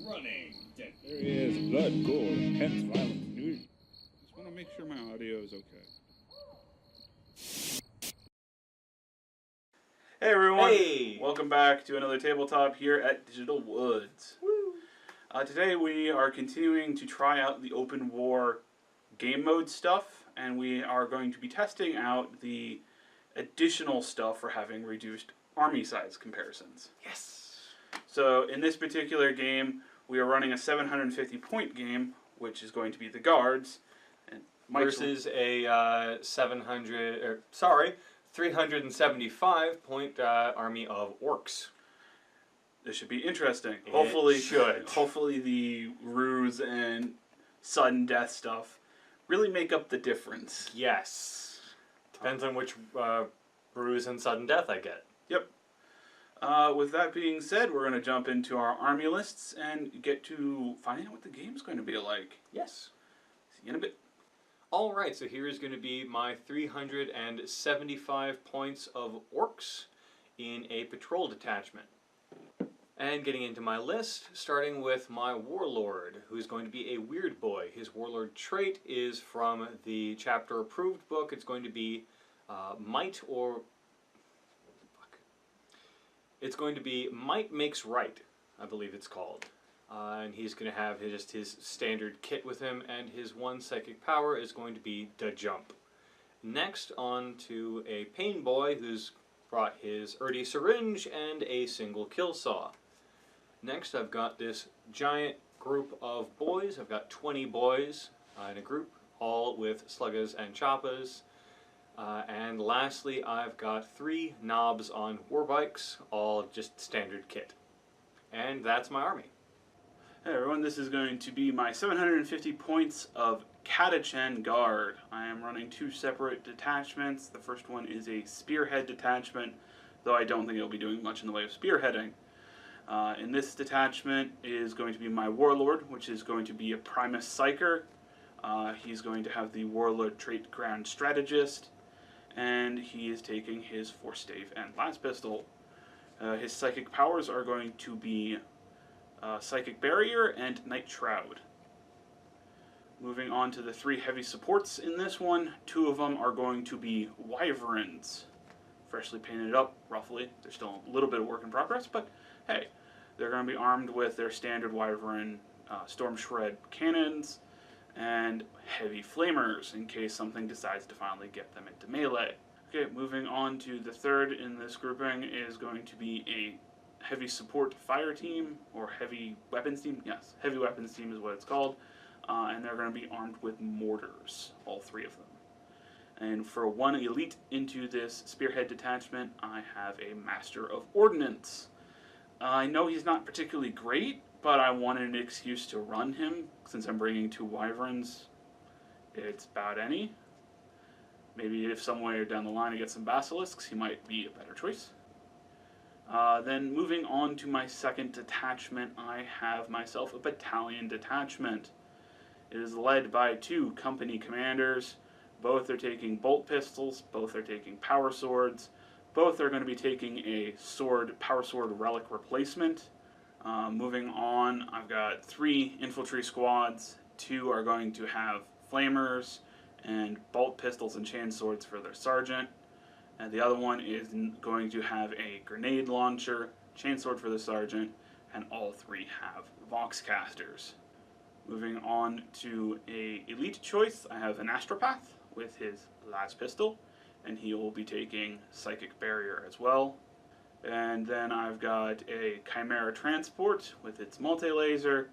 Running. There is blood, gore, hence violent nudity. Just want to make sure my audio is okay. Hey everyone! Hey! Welcome back to another tabletop here at Digital Woods. Woo! Today we are continuing to try out the open war game mode stuff, and we are going to be testing out the additional stuff for having reduced army size comparisons. Yes! So in this particular game, we are running a 750 point game, which is going to be the Guards, and versus a 375 point army of Orks. This should be interesting. It should. Hopefully the ruse and sudden death stuff really make up the difference. Yes. Depends on which ruse and sudden death I get. Yep. With that being said, we're going to jump into our army lists and get to finding out what the game's going to be like. Yes. See you in a bit. Alright, so here is going to be my 375 points of Orks in a patrol detachment. And getting into my list, starting with my Warlord, who's going to be a weird boy. His Warlord trait is from the chapter approved book. It's going to be Might Makes Right, I believe it's called. And he's going to have just his standard kit with him, and his one psychic power is going to be the jump. Next, on to a pain boy who's brought his Erdy syringe and a single kill saw. Next, I've got this giant group of boys. I've got 20 boys in a group, all with sluggas and choppas. And lastly, I've got 3 knobs on warbikes, all just standard kit. And that's my army. Hey everyone, this is going to be my 750 points of Catachan Guard. I am running 2 separate detachments. The first one is a spearhead detachment, though I don't think it'll be doing much in the way of spearheading. In this detachment is going to be my Warlord, which is going to be a Primus Psyker. He's going to have the Warlord trait Grand Strategist, and he is taking his Force Stave and Las Pistol. His psychic powers are going to be Psychic Barrier and Night Shroud. Moving on to the 3 heavy supports in this one, 2 of them are going to be Wyverns. Freshly painted up, roughly. There's still a little bit of work in progress, but hey, they're going to be armed with their standard Wyvern Storm Shred cannons and heavy flamers in case something decides to finally get them into melee. Okay, moving on to the 3rd in this grouping is going to be a heavy support fire team, or heavy weapons team. Yes, heavy weapons team is what it's called. And they're going to be armed with mortars, all 3 of them. And for 1 elite into this spearhead detachment, I have a Master of Ordnance. I know he's not particularly great, but I wanted an excuse to run him. Since I'm bringing 2 Wyverns, it's about any. Maybe if somewhere down the line I get some Basilisks, he might be a better choice. Then moving on to my 2nd detachment, I have myself a battalion detachment. It is led by 2 company commanders. Both are taking bolt pistols, both are taking power swords, both are going to be taking a power sword relic replacement. Moving on, I've got 3 infantry squads. 2 are going to have flamers and bolt pistols and chain swords for their sergeant. And the other one is going to have a grenade launcher, chainsword for the sergeant, and all 3 have Vox casters. Moving on to a elite choice, I have an Astropath with his Las Pistol, and he will be taking Psychic Barrier as well. And then I've got a Chimera Transport with its multi-laser,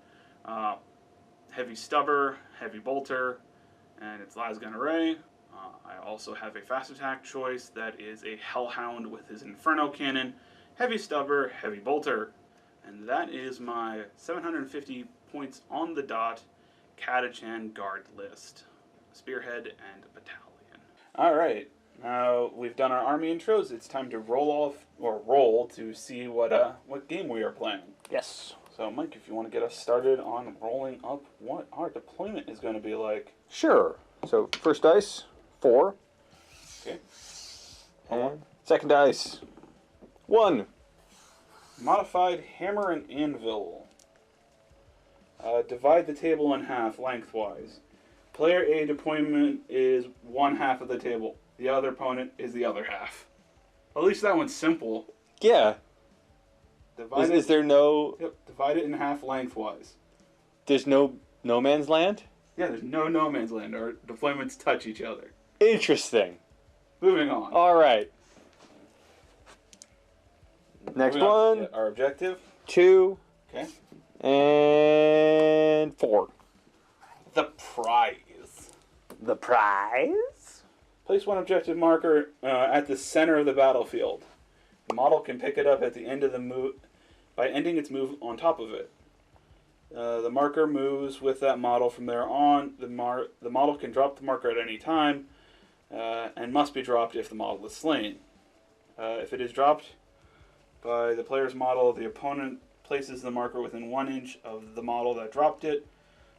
heavy stubber, heavy bolter, and its lasgun array. I also have a fast attack choice that is a Hellhound with his Inferno Cannon, heavy stubber, heavy bolter. And that is my 750 points on the dot Catachan Guard list. Spearhead and battalion. Alright, now we've done our army intros. It's time to roll to see what game we are playing. Yes. So Mike, if you want to get us started on rolling up what our deployment is going to be like. Sure. So first dice, 4. Okay. And second dice, 1. Modified hammer and anvil. Divide the table in half lengthwise. Player A deployment is one half of the table. The other opponent is the other half. At least that one's simple. Yeah. Divide There no... Yep, divide it in half lengthwise. There's no man's land? Yeah, there's no man's land. Our deployments touch each other. Interesting. Moving on. All right. Next Moving on. one. Yeah, our objective. 2. Okay. And 4. The prize. The prize? Place one objective marker at the center of the battlefield. The model can pick it up at the end of the move by ending its move on top of it. The marker moves with that model from there on. The model can drop the marker at any time and must be dropped if the model is slain. If it is dropped by the player's model, the opponent places the marker within 1 inch of the model that dropped it.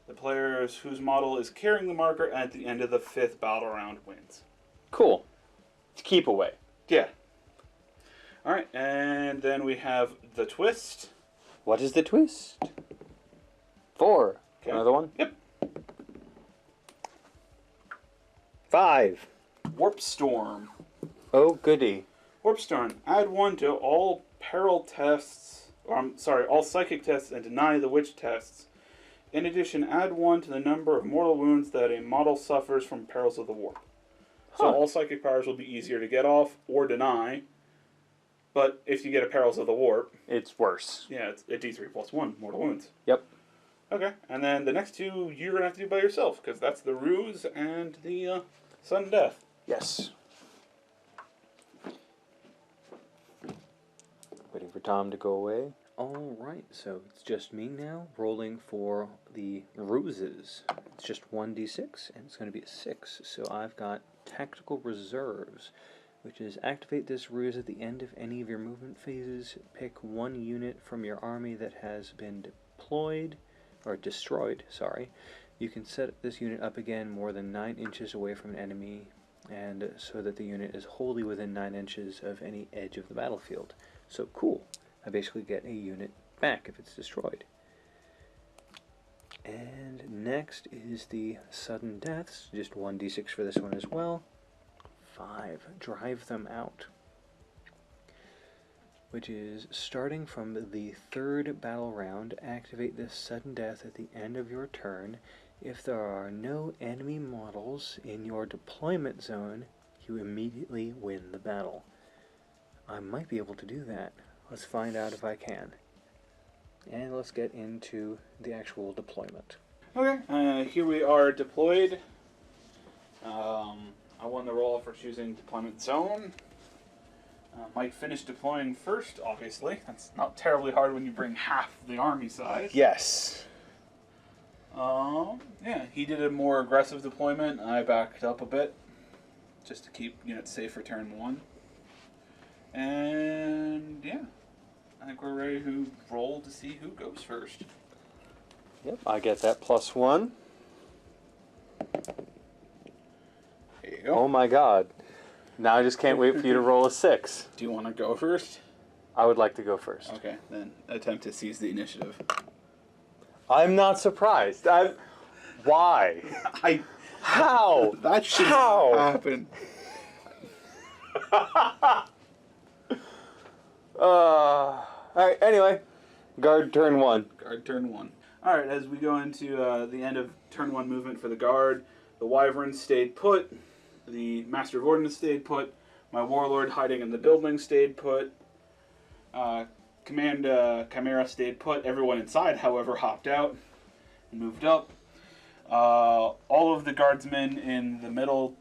The player whose model is carrying the marker at the end of the 5th battle round wins. Cool. It's keep away. Yeah. Alright, and then we have the twist. What is the twist? 4. Okay. Another one? Yep. 5. Warp Storm. Oh, goody. Warp Storm. Add 1 to all peril tests, all psychic tests, and deny the witch tests. In addition, add 1 to the number of mortal wounds that a model suffers from perils of the warp. So all psychic powers will be easier to get off or deny. But if you get a perils of the warp, It's worse. yeah, it's a D3 plus 1 mortal wounds. Yep. Okay, and then the next 2 you're gonna have to do by yourself because that's the ruse and the sudden death. Yes. Waiting for Tom to go away. Alright, so it's just me now, rolling for the ruses. It's just 1d6, and it's going to be a 6. So I've got Tactical Reserves, which is activate this ruse at the end of any of your movement phases. Pick 1 unit from your army that has been destroyed, sorry. You can set this unit up again more than 9 inches away from an enemy, and so that the unit is wholly within 9 inches of any edge of the battlefield. So cool. I basically get a unit back if it's destroyed. And next is the sudden deaths, just 1d6 for this one as well. 5, drive them out. Which is starting from the 3rd battle round, activate this sudden death at the end of your turn. If there are no enemy models in your deployment zone, you immediately win the battle. I might be able to do that. Let's find out if I can. And let's get into the actual deployment. Okay, here we are deployed. I won the roll for choosing deployment zone. Mike finished deploying first, obviously. That's not terribly hard when you bring half the army size. Yes. Yeah, he did a more aggressive deployment. I backed up a bit, just to keep units safe for turn 1. And yeah, I think we're ready to roll to see who goes first. Yep, I get that +1. There you go. Oh my god. Now I just can't wait for you to roll a 6. Do you want to go first? I would like to go first. Okay, then attempt to seize the initiative. I'm not surprised. Why? How? That should How? happen. Alright, anyway. Guard turn 1. Guard turn 1. Alright, as we go into the end of turn 1 movement for the guard, the Wyvern stayed put, the Master of Ordnance stayed put, my Warlord hiding in the building stayed put, Command Chimera stayed put, everyone inside, however, hopped out and moved up. All of the guardsmen in the middle,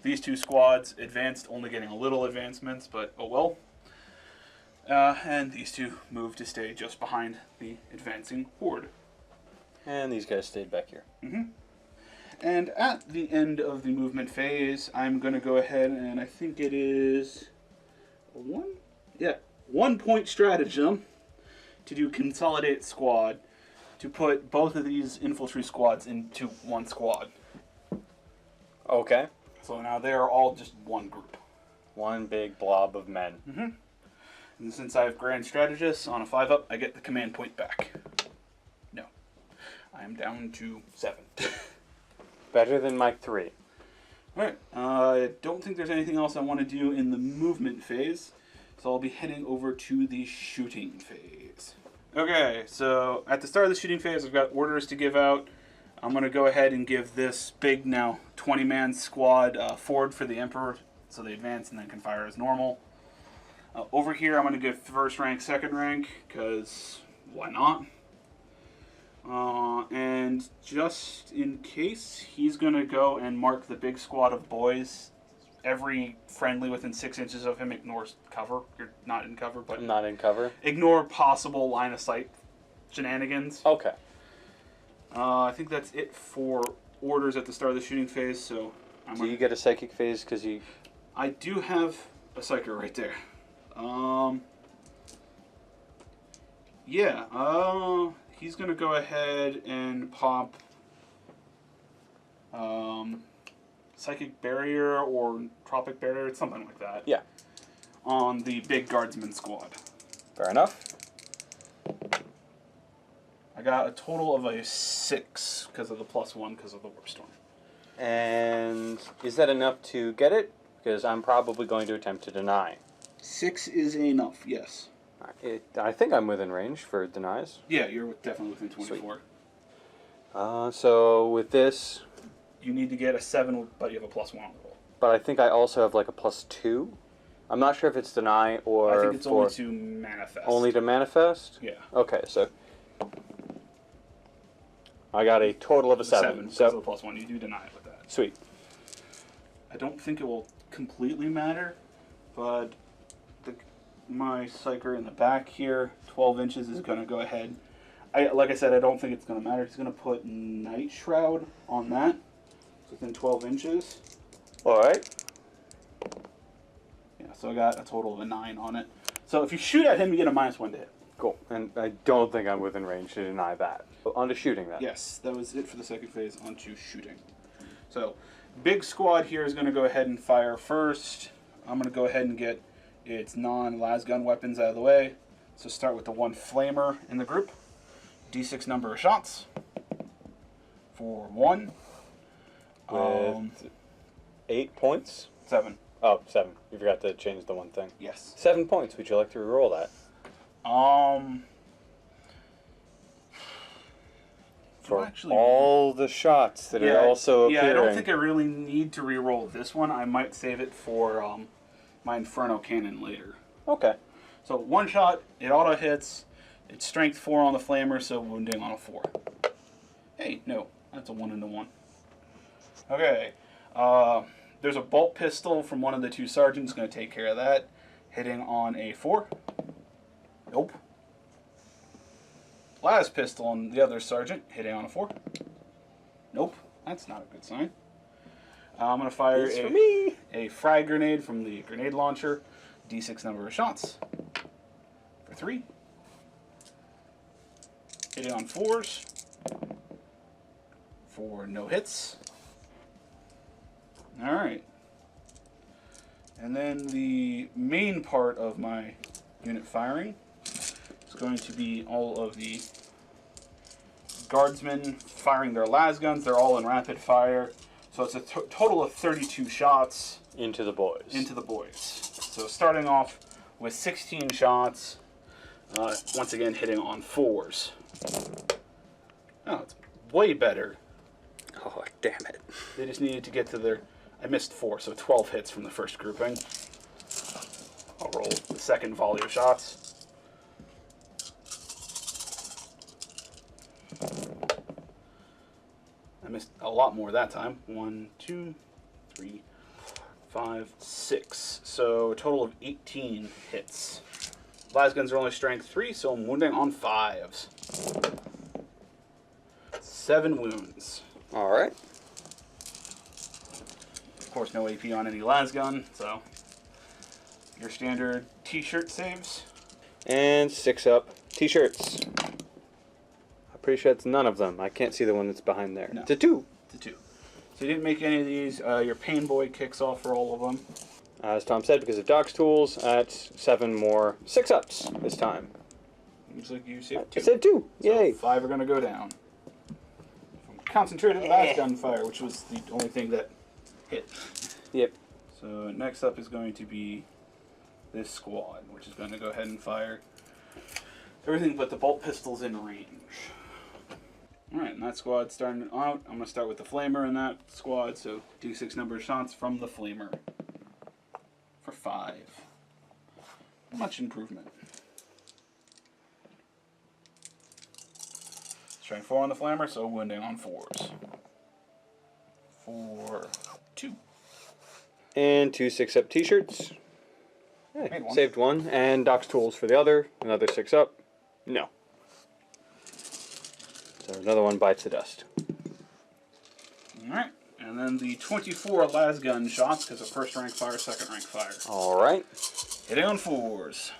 these 2 squads advanced, only getting a little advancements, but oh well. And these 2 moved to stay just behind the advancing horde. And these guys stayed back here. And at the end of the movement phase, I'm going to go ahead and I think it is 1 point stratagem to do consolidate squad to put both of these infantry squads into 1 squad. Okay. So now they are all just 1 group. One big blob of men. And since I have Grand Strategist on a 5-up, I get the command point back. No. I'm down to 7. Better than Mike 3. Alright, I don't think there's anything else I want to do in the movement phase, so I'll be heading over to the shooting phase. Okay, so at the start of the shooting phase, I've got orders to give out. I'm going to go ahead and give this big, now 20-man squad forward for the Emperor, so they advance and then can fire as normal. Over here, I'm going to give first rank, second rank, because why not? And just in case, he's going to go and mark the big squad of boys. Every friendly within 6 inches of him ignores cover. You're not in cover, but I'm not in cover. ignore possible line of sight shenanigans. Okay. I think that's it for orders at the start of the shooting phase. So Do you get a psychic phase because you... I do have a psyker right there. Yeah. He's gonna go ahead and pop psychic barrier or tropic barrier, something like that. Yeah. On the big guardsman squad. Fair enough. I got a total of a 6 because of the +1 because of the warp storm. And is that enough to get it? Because I'm probably going to attempt to deny. 6 is enough, yes. I think I'm within range for denies. Yeah, you're definitely within 24. So with this... You need to get a 7, but you have a +1 on the roll. But I think I also have like a +2. I'm not sure if it's deny or I think it's for... only to manifest. Only to manifest? Yeah. Okay, so... I got a total of a 7. So So the +1, you do deny it with that. sweet. I don't think it will completely matter, but my psyker in the back here, 12 inches, is going to go ahead. Like I said, I don't think it's going to matter. He's going to put Night Shroud on that. It's within 12 inches. Alright. Yeah, so I got a total of a 9 on it. So if you shoot at him, you get a -1 to hit. Cool. And I don't think I'm within range to deny that. So on to shooting then. Yes, that was it for the second phase. Onto shooting. So, big squad here is going to go ahead and fire first. I'm going to go ahead and get its non-lasgun weapons out of the way. So start with the one flamer in the group. D6 number of shots. For 1. With 8 points? 7. Oh, 7. You forgot to change the one thing. Yes. 7 points. Would you like to reroll that? For all the shots that are also appearing. Yeah, I don't think I really need to reroll this one. I might save it for my Inferno Cannon later. Okay. So 1 shot, it auto hits. It's strength 4 on the flamer, so wounding on a 4. Hey, no, that's a 1 into 1. Okay. There's a bolt pistol from one of the 2 sergeants. Going to take care of that. Hitting on a 4. Nope. Las pistol on the other sergeant, hitting on a 4. Nope, that's not a good sign. I'm going to fire a frag grenade from the grenade launcher. D6 number of shots. For 3. Hitting on 4s. For no hits. Alright. And then the main part of my unit firing is going to be all of the guardsmen firing their las guns. They're all in rapid fire. So it's a total of 32 shots. Into the boys. Into the boys. So starting off with 16 shots. Once again hitting on 4s. Oh, it's way better. Oh, damn it. They just needed to get to their... I missed 4, so 12 hits from the first grouping. I'll roll the second volley of shots. I missed a lot more that time. 1, 2, 3, 5, 6. So a total of 18 hits. Lasguns are only strength 3, so I'm wounding on 5s. 7 wounds. Alright. Of course, no AP on any lasgun, so your standard t-shirt saves. And 6 up. T-shirts. I'm pretty sure it's none of them. I can't see the one that's behind there. No. It's a 2. It's a 2. So you didn't make any of these. Your Pain Boy kicks off for all of them. As Tom said, because of Doc's tools, at 7 more 6-ups this time. Looks like you saved 2. I said 2. So Yay. 5 are going to go down. concentrated last gunfire, which was the only thing that hit. Yep. So next up is going to be this squad, which is going to go ahead and fire everything but the bolt pistols in range. Alright, and that squad's starting out. I'm going to start with the flamer in that squad, so D6 number of shots from the flamer for 5. Much improvement. Strength 4 on the flamer, so wounding on 4s. 4, 2. And 2 6-up t-shirts. Hey, Made one. saved one. And Doc's tools for the other. Another 6-up. No. So another one bites the dust. Alright, and then the 24 las gun shots, because of first rank fire, second rank fire. Alright. Hitting on 4s.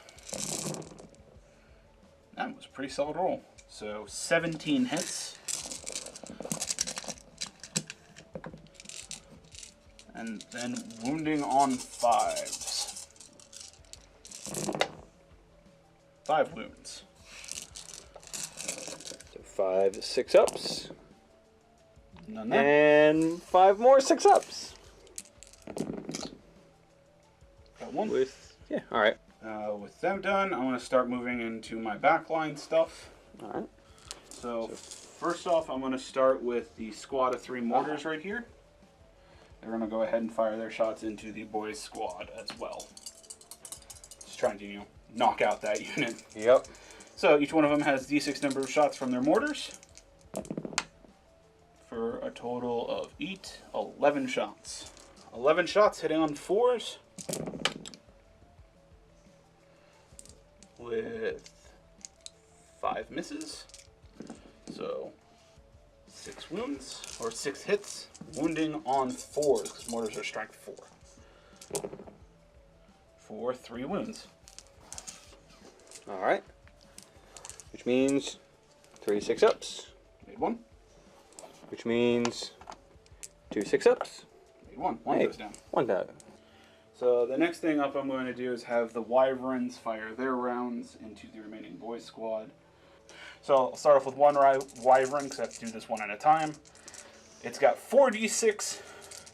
That was a pretty solid roll. So 17 hits. And then wounding on 5s. 5 wounds. So 5 6-ups. None there. And 5 more 6-ups. Got one. Yeah, alright. With them done, I'm going to start moving into my backline stuff. Alright. So first off, I'm going to start with the squad of 3 mortars right here. They're going to go ahead and fire their shots into the boys' squad as well. Just trying to, knock out that unit. Yep. So each one of them has D6 number of shots from their mortars for a total of 11 shots. 11 shots hitting on 4s with 5 misses. So 6 wounds, or 6 hits, wounding on 4s, because mortars are strength 4. For 3 wounds. Alright. Which means 3 6-ups. Made 1. Which means 2 6-ups. Made 1. 1 Hey. goes down. 1 down. So the next thing up I'm going to do is have the wyverns fire their rounds into the remaining boys squad. So I'll start off with one wyvern, because I have to do this one at a time. It's got 4d6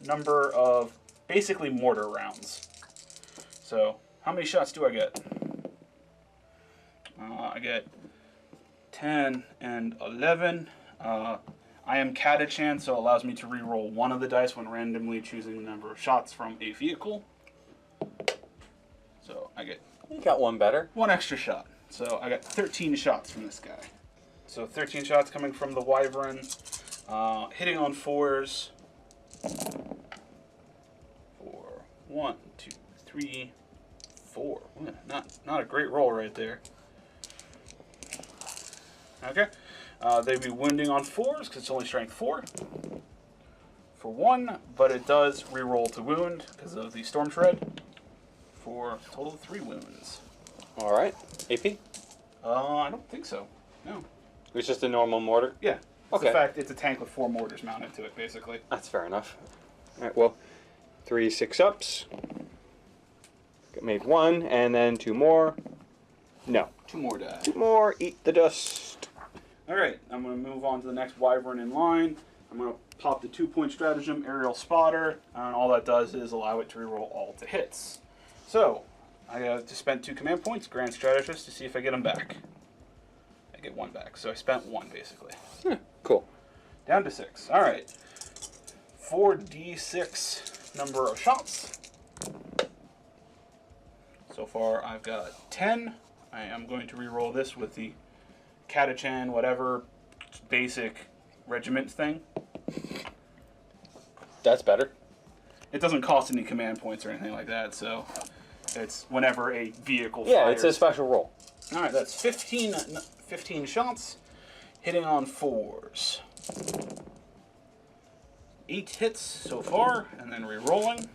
number of basically mortar rounds. So how many shots do I get? I get 10 and 11. I am Catachan, so it allows me to re-roll one of the dice when randomly choosing the number of shots from a vehicle. So I get You got one better. 1 extra shot. So I got 13 shots from this guy. So 13 shots coming from the wyvern, hitting on 4s. 4, 1, 2, 3, 4. Ooh, not a great roll right there. Okay, they'd be wounding on 4s because it's only strength 4 for 1, but it does re-roll to wound because of the storm shred for a total of 3 wounds. Alright. AP? I don't think so. No. It's just a normal mortar? Yeah. Okay. In fact, it's a tank with 4 mortars mounted to it, basically. That's fair enough. Alright, well, 3 6-ups. Made 1, and then 2 more. No. 2 more die. 2 more. Eat the dust. Alright, I'm going to move on to the next wyvern in line. I'm going to pop the 2-point stratagem, Aerial Spotter, and all that does is allow it to reroll all to hits. So, I have to spend 2 command points, Grand Strategist, to see if I get them back. I get 1 back, so I spent 1 basically. Cool. Down to 6. Alright. 4d6 number of shots. So far I've got 10. I am going to re-roll this with the Catachan, whatever, basic regiment thing. That's better. It doesn't cost any command points or anything like that, so it's whenever a vehicle Yeah, fires. it's a special roll. Alright, that's 15 shots, hitting on 4s. 8 hits so far, and then re-rolling.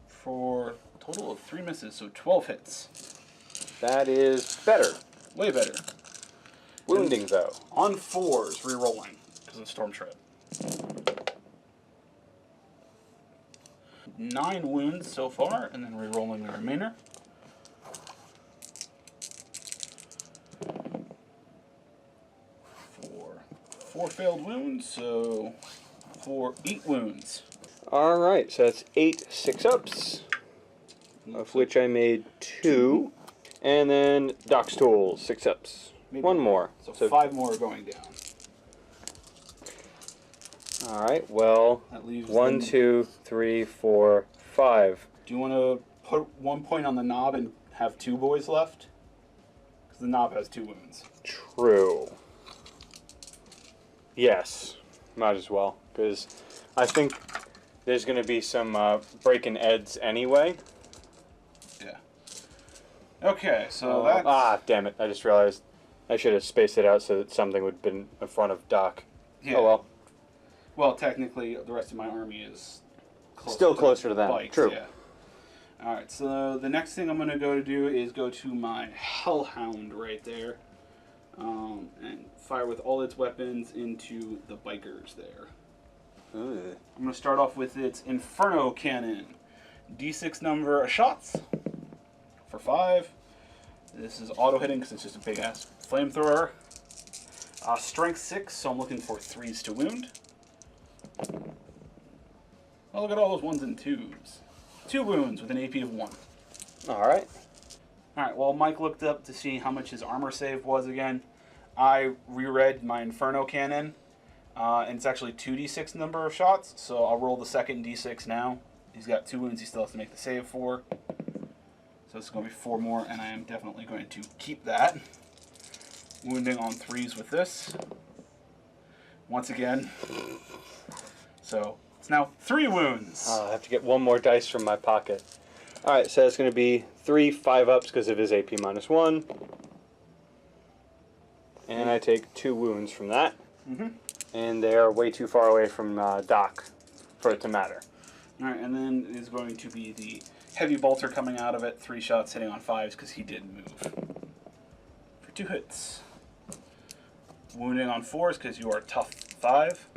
For a total of 3 misses, so 12 hits. That is better. Way better. Wounding, though. On 4s, re-rolling, because of Storm Shred. 9 wounds so far, and then re-rolling the remainder. 4 failed wounds, so for 8 wounds. Alright, so that's 8 6-ups, of which I made 2. And then Doc's Tools, 6-ups. Maybe 1 more. So 5 more are going down. Alright, well, That leaves 1, 2, 3, 4, 5. Do you want to put 1 point on the knob and have 2 boys left? Because the knob has 2 wounds. True. Yes, might as well, because I think there's going to be some breaking eds anyway. Yeah. Okay, so that's... Ah, damn it, I just realized I should have spaced it out so that something would have been in front of Doc. Yeah. Oh well. Well, technically, the rest of my army is Still closer to them. bikes, True. Yeah. Alright, so the next thing I'm going to go to do is go to my Hellhound right there. And fire with all its weapons into the bikers there. Ugh. I'm going to start off with its Inferno Cannon. D6 number of shots for 5. This is auto hitting because it's just a big ass flamethrower. Strength 6, so I'm looking for 3s to wound. Oh, look at all those 1s and 2s. 2 wounds with an AP of 1. Alright. Alright, well, Mike looked up to see how much his armor save was again. I reread my Inferno Cannon, and it's actually 2d6 number of shots, so I'll roll the second d6 now. He's got 2 wounds he still has to make the save for. So it's going to be 4 more, and I am definitely going to keep that. Wounding on 3s with this. Once again. So it's now 3 wounds. I have to get 1 more dice from my pocket. Alright, so it's going to be 3 5-ups because of his AP -1. And I take 2 wounds from that. Mm-hmm. And they are way too far away from Doc for it to matter. Alright, and then is going to be the Heavy Bolter coming out of it. 3 shots hitting on 5s because he did move. For 2 hits. Wounding on 4s because you are tough 5.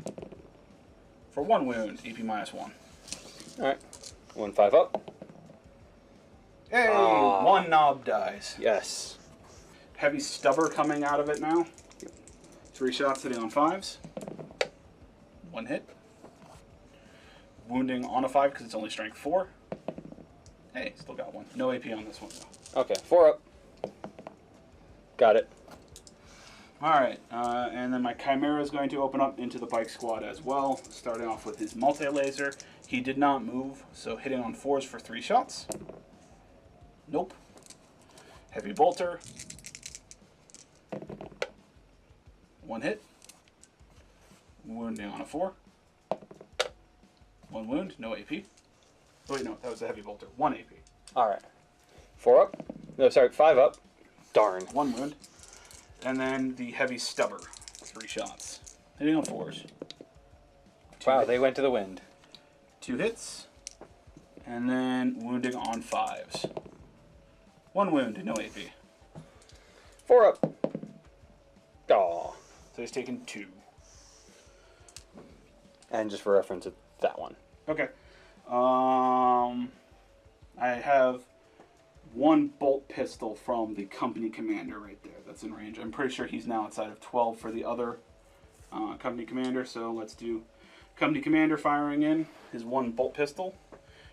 For 1 wound, AP -1. Alright, 1 5-up. Hey! Ah. 1 knob dies. Yes. Heavy Stubber coming out of it now. 3 shots hitting on 5s. 1 hit. Wounding on a 5 because it's only strength 4. Hey, still got 1. No AP on this one though. Okay, 4 up. Got it. Alright, and then my Chimera is going to open up into the bike squad as well, starting off with his multi-laser. He did not move, so hitting on 4s for 3 shots. Nope. Heavy Bolter. 1 hit. Wounding on a 4. 1 wound, no AP. Oh wait, no, that was a Heavy Bolter. 1 AP. Alright. 4 up. No, sorry, 5 up. Darn. 1 wound. And then the Heavy Stubber. 3 shots. Hitting on 4s. Wow, they went to the wind. 2 hits. And then wounding on 5s. 1 wound, no AP. 4 up. Aw. So he's taken 2. And just for reference, it's that one. Okay. I have 1 bolt pistol from the company commander right there. That's in range. I'm pretty sure he's now outside of 12 for the other company commander. So let's do company commander firing in his 1 bolt pistol,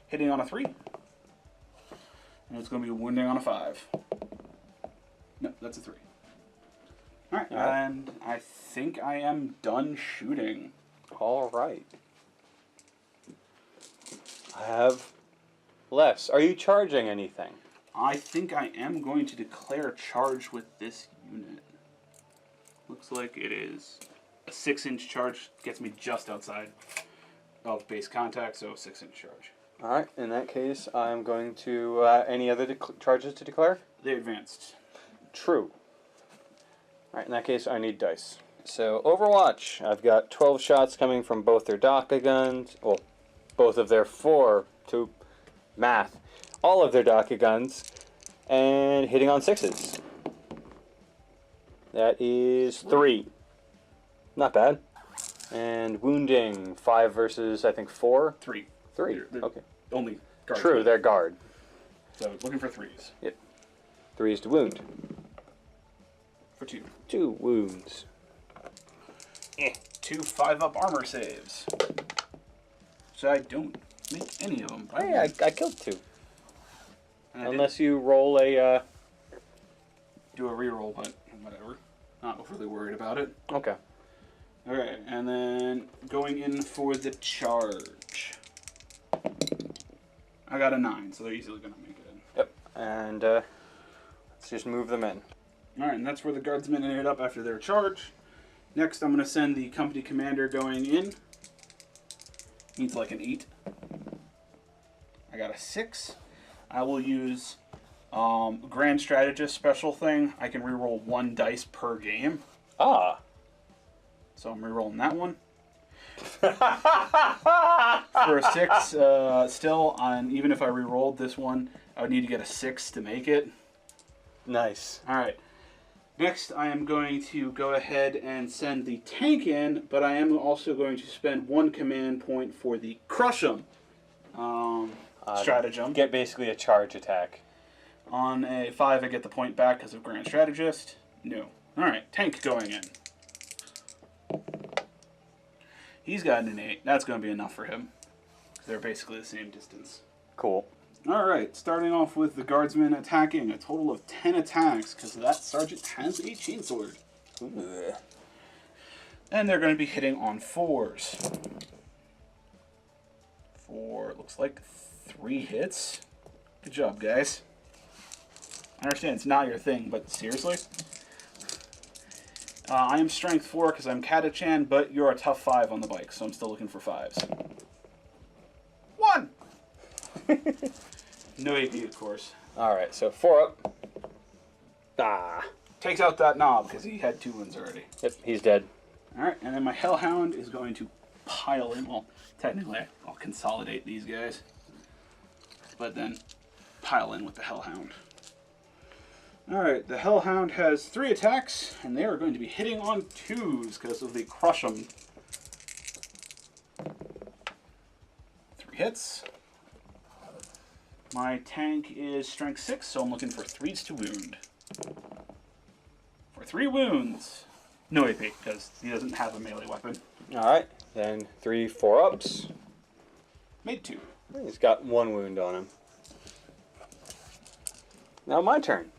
hitting on a 3. And it's going to be wounding on a 5. No, that's a 3. Alright, and I think I am done shooting. Alright. I have less. Are you charging anything? I think I am going to declare charge with this unit. Looks like it is a 6-inch charge. Gets me just outside of base contact, so 6-inch charge. Alright, in that case, I'm going to... any other charges to declare? They advanced. True. Alright, in that case, I need dice. So, Overwatch. I've got 12 shots coming from both their Daka guns. Well, both of their 4 to math. All of their Daka guns. And hitting on 6s. That is 3. Not bad. And wounding. 5 versus, I think, 4? 3. 3. They're Okay. only guards. True, they're guard. So looking for 3s. Yep. 3 is to wound. For 2. 2 wounds. 2 5-up armor saves. So I don't make any of them. Hey, I killed 2. And I Unless you roll a... did do a reroll, but whatever. Not overly worried about it. Okay. Alright, and then going in for the charge. I got a 9, so they're easily going to make it in. Yep. And let's just move them in. Alright, and that's where the guardsmen ended up after their charge. Next, I'm going to send the company commander going in. Needs like an 8. I got a 6. I will use Grand Strategist special thing. I can reroll 1 dice per game. Ah. So I'm rerolling that one. For a 6, still, even if I rerolled this one, I would need to get a 6 to make it. Nice. Alright. Next, I am going to go ahead and send the tank in, but I am also going to spend 1 command point for the Crush 'em stratagem. Get basically a charge attack. On a 5, I get the point back because of Grand Strategist. No. Alright, tank going in. He's got an 8. That's going to be enough for him. They're basically the same distance. Cool. Alright, starting off with the guardsmen attacking. A total of 10 attacks because that sergeant has a chainsword. Ooh. And they're going to be hitting on 4s. 4, looks like 3 hits. Good job, guys. I understand it's not your thing, but seriously? I am strength 4 because I'm Katachan, but you're a tough 5 on the bike, so I'm still looking for 5s. 1! No AP, of course. Alright, so 4 up. Ah. Takes out that knob because he had 2 ones already. Yep, he's dead. Alright, and then my Hellhound is going to pile in. Well, technically, I'll consolidate these guys. But then pile in with the Hellhound. Alright, the Hellhound has 3 attacks, and they are going to be hitting on 2s because of the Crush 'em. 3 hits. My tank is strength 6, so I'm looking for 3s to wound. For 3 wounds. No AP, because he doesn't have a melee weapon. Alright, then 3 4-ups. Made 2. He's got 1 wound on him. Now my turn.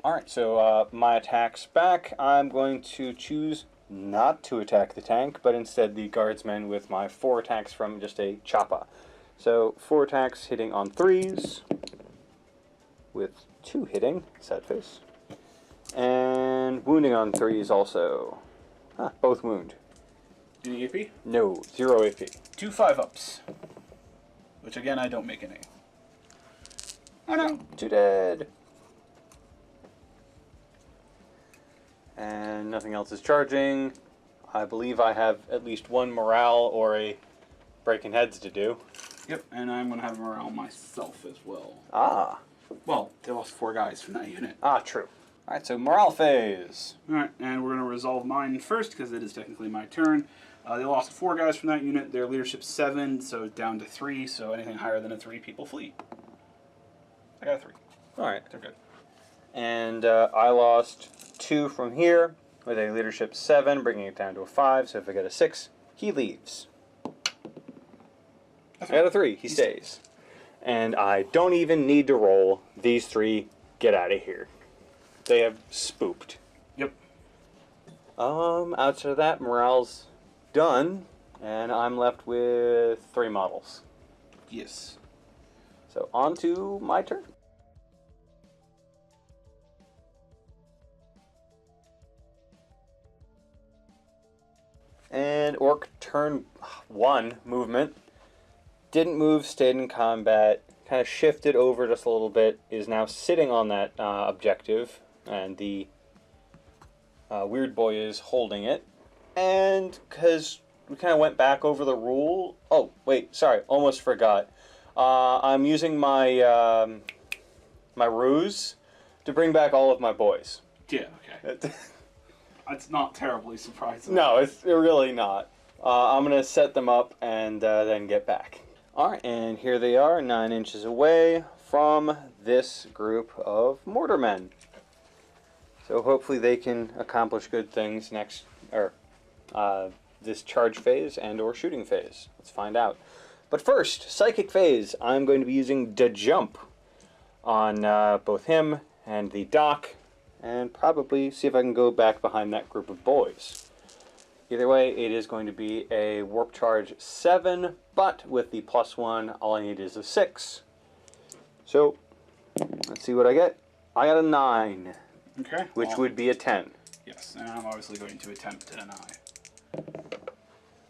Alright, so my attack's back. I'm going to choose not to attack the tank, but instead the guardsmen with my 4 attacks from just a choppa. So 4 attacks hitting on 3s, with 2 hitting, sad face. And wounding on 3s also. Both wound. Any AP? No, 0 AP. 2 5-ups. Which again, I don't make any. Oh no! 2 dead. And nothing else is charging. I believe I have at least 1 morale or a breaking heads to do. Yep, and I'm going to have morale myself as well. Ah. Well, they lost 4 guys from that unit. Ah, true. Alright, so morale phase. Alright, and we're going to resolve mine first, because it is technically my turn. They lost 4 guys from that unit. Their leadership's 7, so down to 3, so anything higher than a 3, people flee. I got a 3. Alright. They're good. And I lost 2 from here, with a leadership 7, bringing it down to a 5, so if I get a 6, he leaves. I got a 3, he stays. And I don't even need to roll. These 3 get out of here. They have spooked. Yep. Outside of that, morale's done, and I'm left with 3 models. Yes. So on to my turn. And Orc turn 1 movement. Didn't move, stayed in combat, kind of shifted over just a little bit, is now sitting on that objective, and the weird boy is holding it. And because we kind of went back over the rule... Oh, wait, sorry, almost forgot. I'm using my, my ruse to bring back all of my boys. Yeah, okay. That's not terribly surprising. No, it's really not. I'm going to set them up and then get back. Alright, and here they are, 9 inches away from this group of mortarmen. So hopefully they can accomplish good things next, or this charge phase and or shooting phase. Let's find out. But first, psychic phase. I'm going to be using the jump on both him and the dock, and probably see if I can go back behind that group of boys. Either way, it is going to be a warp charge 7, but with the +1, all I need is a 6. So, let's see what I get. I got a 9, Okay. which would be a 10. Yes, and I'm obviously going to attempt to deny.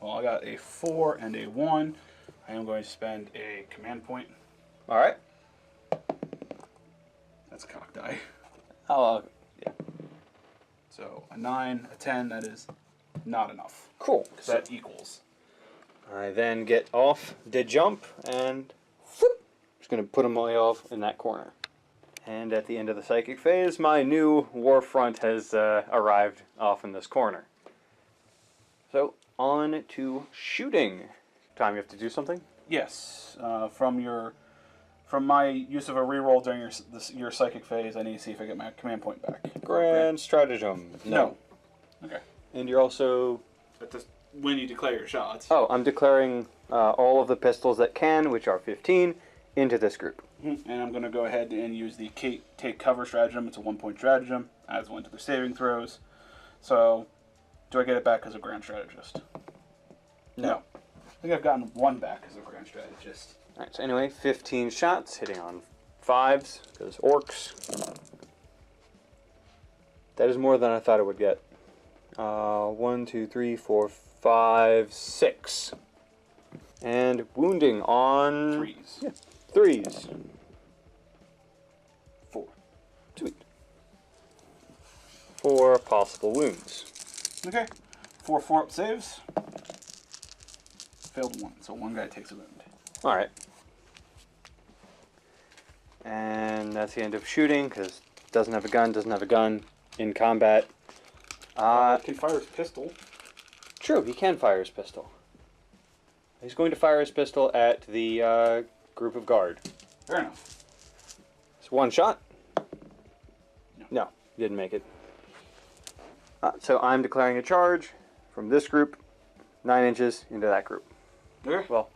Well, I got a 4 and a 1. I am going to spend a command point. All right. That's a cock die. Oh, yeah. So a 9, a 10, that is not enough. Cool. Because that equals. I then get off the jump and whoop, just going to put them all off in that corner. And at the end of the psychic phase, my new war front has arrived off in this corner. So, on to shooting. Time, you have to do something? Yes, from my use of a reroll during your psychic phase, I need to see if I get my command point back. Grand stratagem. No. Okay. And you're also... But this, when you declare your shots. Oh, I'm declaring all of the pistols that can, which are 15, into this group. And I'm going to go ahead and use the take cover stratagem. It's a 1-point stratagem. Adds 1 to their saving throws. So, do I get it back as a grand strategist? No. I think I've gotten 1 back as a grand strategist. Alright, so anyway, 15 shots, hitting on 5s, because orcs. That is more than I thought it would get. 1, 2, 3, 4, 5, 6. And wounding on... 3s. Yeah, 3s. 4. Sweet. 4 possible wounds. Okay. 4 4-up saves. Failed 1, so 1 guy takes a wound. Alright. And that's the end of shooting, because doesn't have a gun, in combat. Can fire his pistol. True, he can fire his pistol. He's going to fire his pistol at the group of guard. Fair enough. It's 1 shot. No. No, didn't make it. So I'm declaring a charge from this group, 9 inches, into that group. Okay. Well,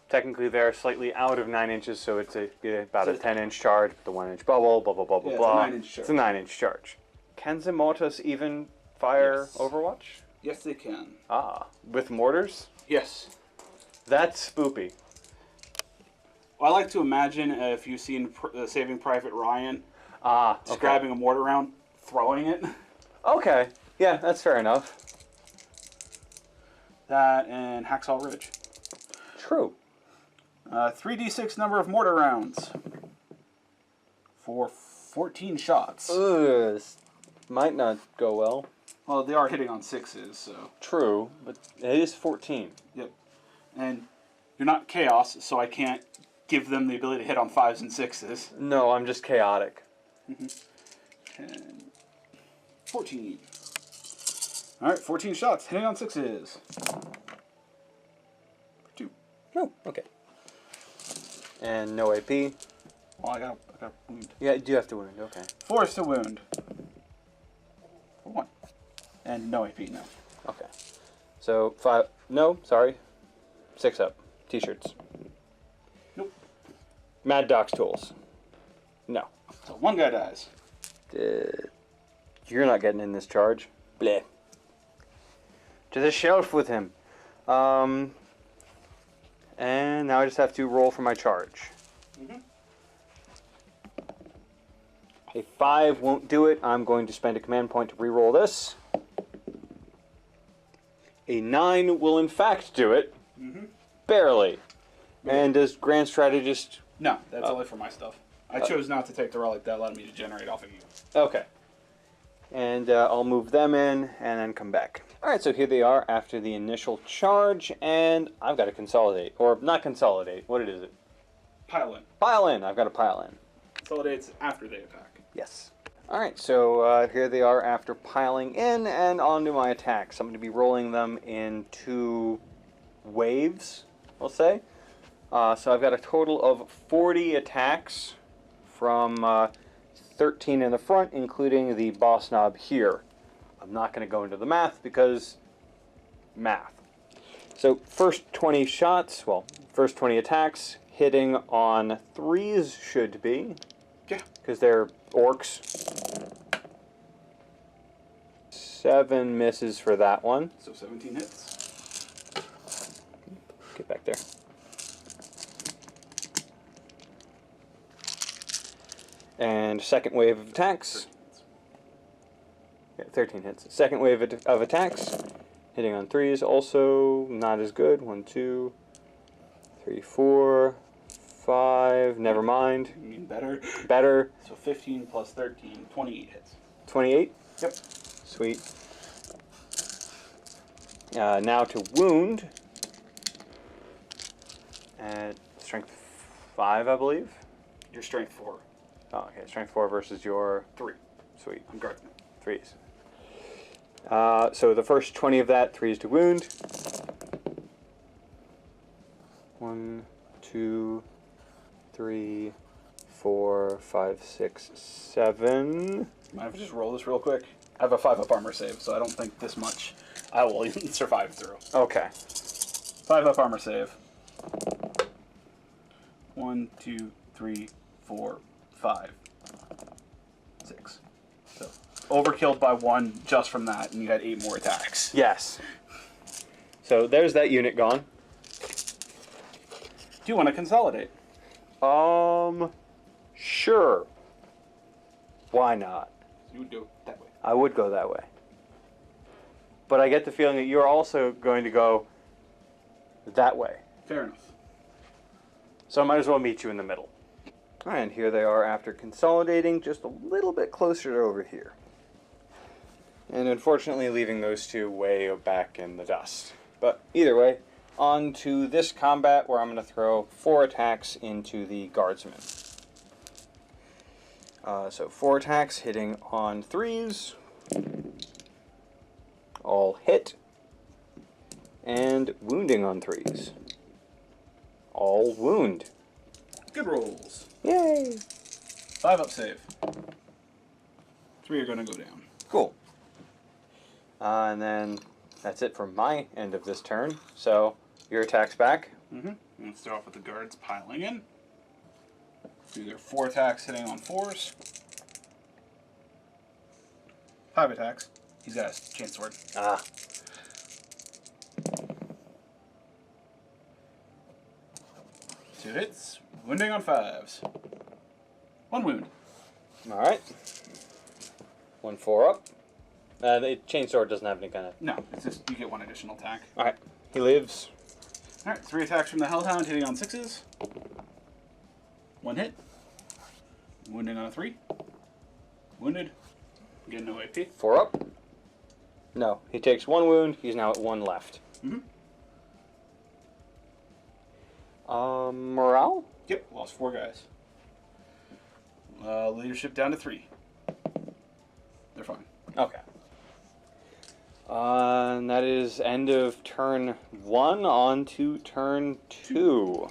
technically they're slightly out of 9 inches, so it's about a 10-inch charge with the 1-inch bubble, blah, blah, blah, blah, Yeah, blah. it's a 9-inch charge. It's a 9-inch charge. Can the mortars even fire Yes. Overwatch? Yes, they can. Ah, with mortars? Yes. That's spoopy. Well, I like to imagine if you've seen Saving Private Ryan, Ah, just okay. grabbing a mortar round, throwing it. Okay, yeah, that's fair enough. That and Hacksaw Ridge. True. 3d6 number of mortar rounds for 14 shots. Ugh, this might not go well. Well, they are hitting on 6s, so. True, but it is 14. Yep. And you're not chaos, so I can't give them the ability to hit on 5s and 6s. No, I'm just chaotic. 10, 14. Alright, 14 shots, hitting on 6s. 2. Oh, okay. And no AP. Well, I got a wound. Yeah, you do have to wound, okay. Force to wound. For 1. And no AP, no. Okay. So, 5, no, sorry. 6 up. T-shirts. Nope. Mad Doc's tools. No. So 1 guy dies. You're not getting in this charge. Bleh. To the shelf with him. And now I just have to roll for my charge. A 5 won't do it. I'm going to spend a command point to re-roll this. A 9 will in fact do it. Barely. And does Grand Strategist... No, that's only for my stuff. I chose not to take the relic that allowed me to generate off of you. Okay. And I'll move them in and then come back. Alright, so here they are after the initial charge, and I've got to consolidate. Or not consolidate. What is it? Pile in. Pile in. I've got to pile in. Consolidates after they attack. Yes. Alright, so here they are after piling in, and on to my attacks. I'm going to be rolling them in 2 waves, we'll say. So I've got a total of 40 attacks from 13 in the front, including the boss knob here. I'm not going to go into the math because math. So first 20 shots, well, first 20 attacks, hitting on 3s should be. Yeah. Because they're orcs. 7 misses for that one. So 17 hits. Get back there. And second wave of attacks. 13 hits. Second wave of attacks. Hitting on 3s, also not as good. 1, 2, 3, 4, 5. Never mind. You mean better? Better. So 15 plus 13, 28 hits. 28? Yep. Sweet. Now to wound. At strength 5, I believe. Your strength 4. Oh, okay. Strength 4 versus your 3. sweet I'm guardsman. 3s. So the first 20 of that, 3s to wound. 1, 2, 3, 4, 5, 6, 7. Mind if I just roll this real quick? I have a 5-up armor save, so I don't think this much I will even survive through. Okay. 5-up armor save. 1, 2, 3, 4, 5, 6. So overkilled by 1 just from that, and you had 8 more attacks. Yes. So there's that unit gone. Do you want to consolidate? Sure. Why not? You would do it that way. I would go that way. But I get the feeling that you're also going to go that way. Fair enough. So I might as well meet you in the middle. Alright, and here they are after consolidating just a little bit closer to over here. And unfortunately leaving those two way back in the dust. But either way, on to this combat where I'm going to throw 4 attacks into the guardsmen. So 4 attacks hitting on 3s. All hit. And wounding on 3s. All wound. Good rolls. Yay! 5-up save. 3 are going to go down. Cool. And then that's it for my end of this turn. So your attack's back. Let's start off with the guards piling in. Do their 4 attacks hitting on 4s. 5 attacks. He's got a chainsword. Ah. Two hits. Wounding on 5s. 1 wound. Alright. 1 4 up. The chainsword doesn't have any kind of... No, it's just you get 1 additional attack. Alright. He lives. Alright, 3 attacks from the Hellhound hitting on 6s. 1 hit. Wounding on a 3. Wounded. Getting no AP. 4 up. No. He takes 1 wound. He's now at 1 left. Morale? Yep, lost 4 guys. Leadership down to 3. They're fine. Okay. And that is end of turn 1 on to turn 2.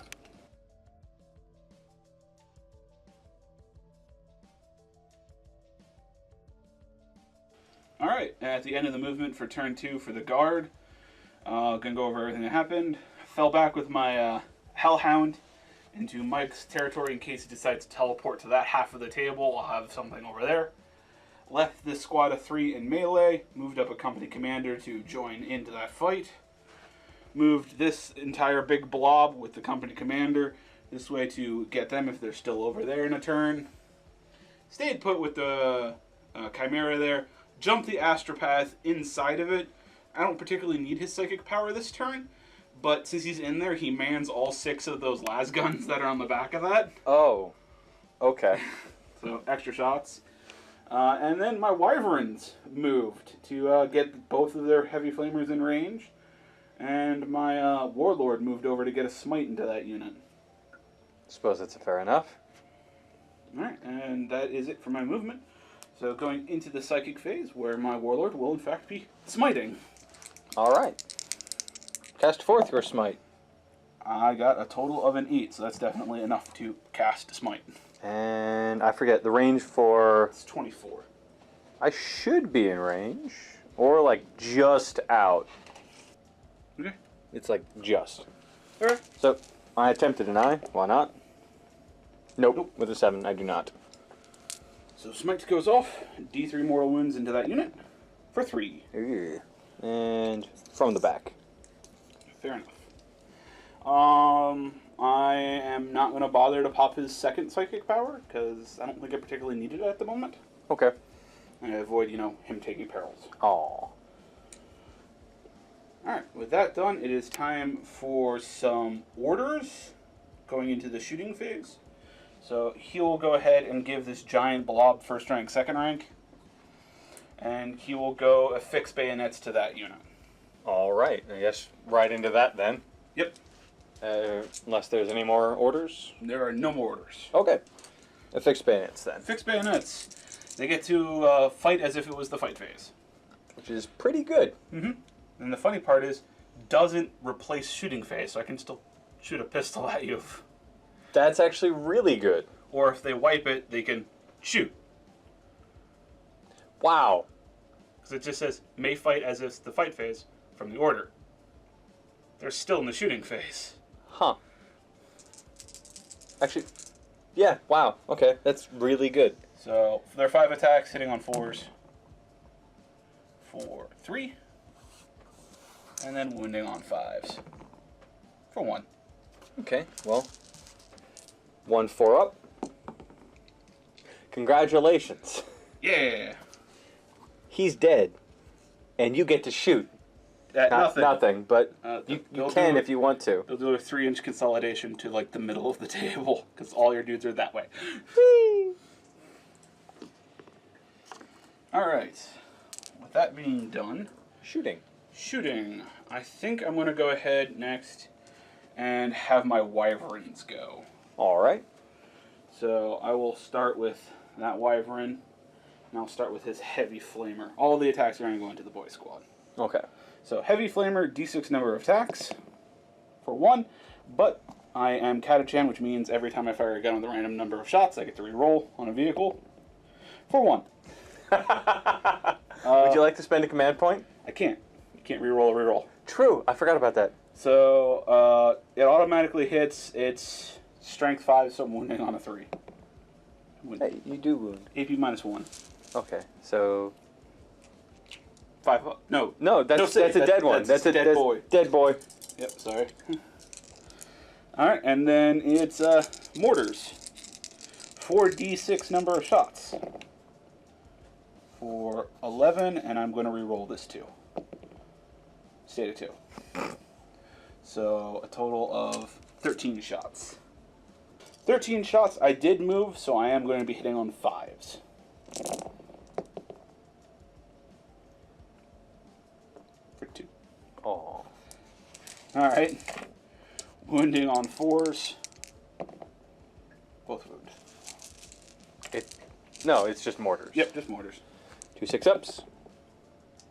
Alright, at the end of the movement for turn 2 for the guard, gonna go over everything that happened. Fell back with my Hellhound into Mike's territory in case he decides to teleport to that half of the table. I'll have something over there. Left this squad of 3 in melee, moved up a company commander to join into that fight. Moved this entire big blob with the company commander this way to get them if they're still over there in a turn. Stayed put with the Chimera there. Jumped the Astropath inside of it. I don't particularly need his psychic power this turn, but since he's in there, he mans all 6 of those las guns that are on the back of that. Oh. Okay. So extra shots. And then my Wyverns moved to get both of their heavy flamers in range. And my Warlord moved over to get a smite into that unit. Suppose that's fair enough. Alright, and that is it for my movement. So going into the psychic phase, where my Warlord will in fact be smiting. Alright. Cast forth your smite. I got a total of an 8, so that's definitely enough to cast smite. And I forget, the range for... It's 24. I should be in range. Or, like, just out. Okay. It's like just. Alright. So, I attempt to deny. Why not? Nope. Nope. With a 7, I do not. So Smite goes off. D3 mortal wounds into that unit for 3. Ugh. And from the back. Fair enough. I am not going to bother to pop his second psychic power, because I don't think I particularly need it at the moment. Okay. And I avoid, him taking perils. Aw. Alright, with that done, it is time for some orders going into the shooting phase. So he'll go ahead and give this giant blob first rank, second rank. And he will go affix bayonets to that unit. Alright, I guess right into that then. Yep. Unless there's any more orders. There are no more orders. Okay. Affix bayonets then. Affix bayonets. They get to fight as if it was the fight phase. Which is pretty good. Mm-hmm. And the funny part is, doesn't replace shooting phase, so I can still shoot a pistol at you. That's actually really good. Or if they wipe it, they can shoot. Wow. Because it just says, may fight as if the fight phase from the order. They're still in the shooting phase. Huh. Actually, yeah, wow. Okay, that's really good. So, for their 5 attacks, hitting on 4s. For 3. And then wounding on 5s. For 1. Okay, well, 1-4 up. Congratulations. Yeah! He's dead. And you get to shoot. Nothing, but you can if you want to. They'll do a 3-inch consolidation to, like, the middle of the table, because all your dudes are that way. Alright. With that being done... Shooting. I think I'm going to go ahead next and have my wyverns go. Alright. So I will start with that wyvern, and I'll start with his heavy flamer. All the attacks are going to go into the boy squad. Okay. So heavy flamer, d6 number of attacks for 1, but I am Catachan, which means every time I fire a gun with a random number of shots, I get to re-roll on a vehicle for 1. Would you like to spend a command point? I can't. You can't re-roll a re-roll. True, I forgot about that. So it automatically hits its strength 5, so I'm wounding on a 3. Hey, you do wound. AP minus 1. Okay, so... 5. No. No, that's a dead one. That's a dead boy. Dead boy. Yep, sorry. Alright, and then it's mortars. 4d6 number of shots. For 11, and I'm going to re-roll this too. Stayed at 2. So a total of 13 shots. 13 shots. I did move, so I am going to be hitting on 5s. For 2. Oh. Alright. Wounding on 4s. Both wound. No, it's just mortars. Yep, just mortars. 2 6-ups.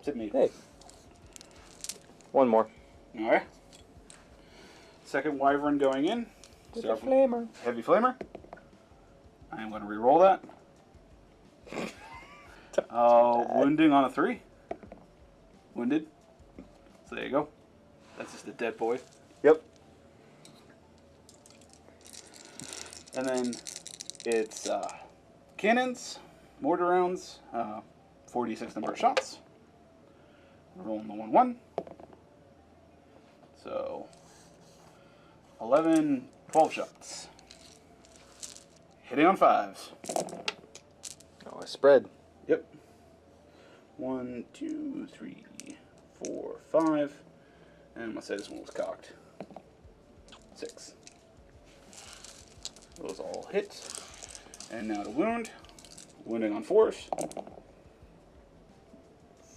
Hit me. Hey. One more. Alright. Second wyvern going in. With a flamer. Heavy flamer. I am going to re-roll that. Wounding on a 3. Wounded. So there you go. That's just a dead boy. Yep. And then it's cannons, mortar rounds, 4d6 number of shots. Rolling the 1-1. So 11, 12 shots. Hitting on 5s. Oh, I spread. Yep. 1, 2, 3, 4, 5. And I'm going to say this one was cocked. 6. Those all hit. And now to wound. Wounding on 4s.